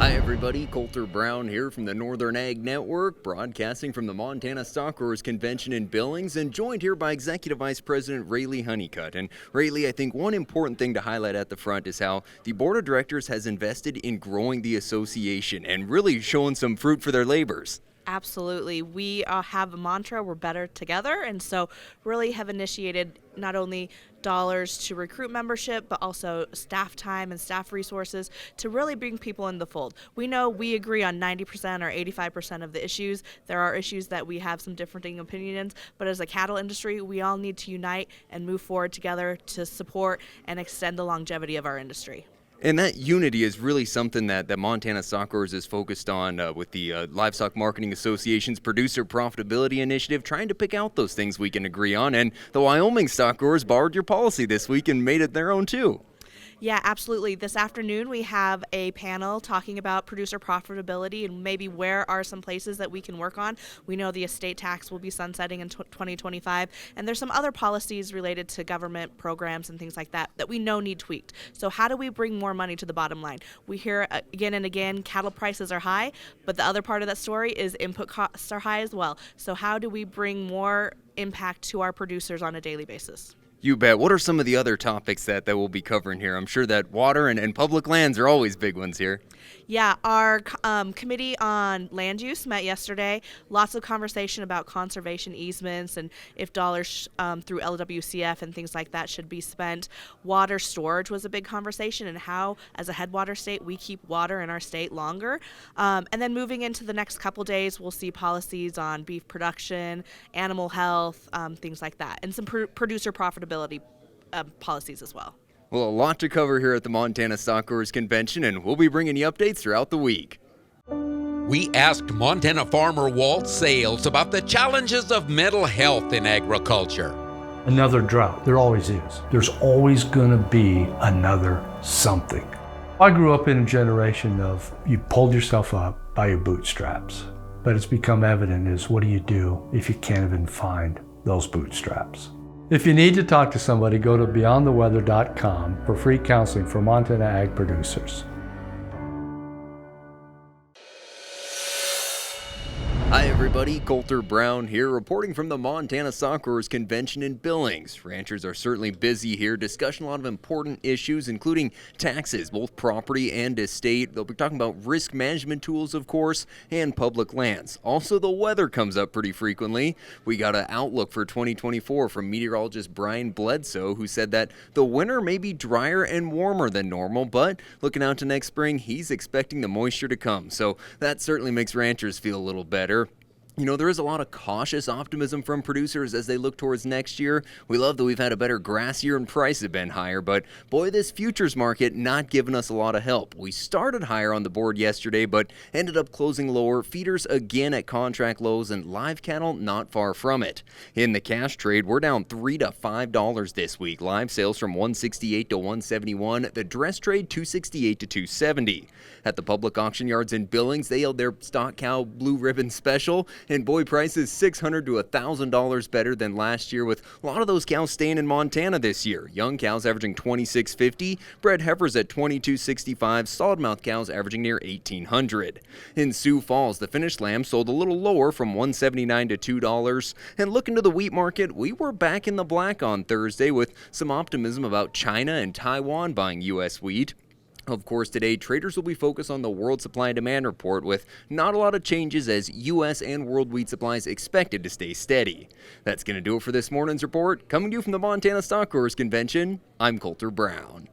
Hi everybody, Colter Brown here from the Northern Ag Network, broadcasting from the Montana Stockgrowers Convention in Billings, and joined here by Executive Vice President Rayleigh Honeycutt. And Rayleigh, I think one important thing to highlight at the front is how the Board of Directors has invested in growing the association and really showing some fruit for their labors. Absolutely. We have a mantra, we're better together, and so really have initiated not only dollars to recruit membership, but also staff time and staff resources to really bring people in the fold. We know we agree on 90% or 85% of the issues. There are issues that we have some differing opinions, but as a cattle industry, we all need to unite and move forward together to support and extend the longevity of our industry. And that unity is really something that Montana Stockgrowers is focused on with the Livestock Marketing Association's Producer Profitability Initiative, trying to pick out those things we can agree on. And the Wyoming Stockgrowers borrowed your policy this week and made it their own too. Yeah, absolutely. This afternoon we have a panel talking about producer profitability and maybe where are some places that we can work on. We know the estate tax will be sunsetting in 2025, and there's some other policies related to government programs and things like that that we know need tweaked. So how do we bring more money to the bottom line? We hear again and again cattle prices are high, but the other part of that story is input costs are high as well. So how do we bring more impact to our producers on a daily basis? You bet. What are some of the other topics that we'll be covering here? I'm sure that water and public lands are always big ones here. Yeah, our committee on land use met yesterday. Lots of conversation about conservation easements and if dollars through LWCF and things like that should be spent. Water storage was a big conversation and how, as a headwater state, we keep water in our state longer. And then moving into the next couple days, we'll see policies on beef production, animal health, things like that, and some producer profitability policies as well. Well, a lot to cover here at the Montana Stockgrowers Convention, and we'll be bringing you updates throughout the week. We asked Montana farmer Walt Sales about the challenges of mental health in agriculture. Another drought. There always is. There's always going to be another something. I grew up in a generation of you pulled yourself up by your bootstraps. But it's become evident is what do you do if you can't even find those bootstraps? If you need to talk to somebody, go to beyondtheweather.com for free counseling for Montana ag producers. Hi everybody, Colter Brown here, reporting from the Montana Stockgrowers Convention in Billings. Ranchers are certainly busy here, discussing a lot of important issues, including taxes, both property and estate. They'll be talking about risk management tools, of course, and public lands. Also, the weather comes up pretty frequently. We got an outlook for 2024 from meteorologist Brian Bledsoe, who said that the winter may be drier and warmer than normal, but looking out to next spring, he's expecting the moisture to come. So that certainly makes ranchers feel a little better. You know, there is a lot of cautious optimism from producers as they look towards next year. We love that we've had a better grass year and prices have been higher, but boy, this futures market not giving us a lot of help. We started higher on the board yesterday, but ended up closing lower. Feeders again at contract lows and live cattle not far from it. In the cash trade, we're down $3 to $5 this week. Live sales from $168 to $171. The dress trade $268 to $270. At the public auction yards in Billings, they held their stock cow blue ribbon special. And boy, prices $600 to $1,000 better than last year, with a lot of those cows staying in Montana this year. Young cows averaging $2,650, bred heifers at $2,265, solid mouth cows averaging near $1,800. In Sioux Falls, the finished lamb sold a little lower from $179 to $2. And looking to the wheat market, we were back in the black on Thursday with some optimism about China and Taiwan buying U.S. wheat. Of course, today, traders will be focused on the World Supply and Demand Report with not a lot of changes as U.S. and world wheat supplies expected to stay steady. That's going to do it for this morning's report. Coming to you from the Montana Stockgrowers Convention, I'm Colter Brown.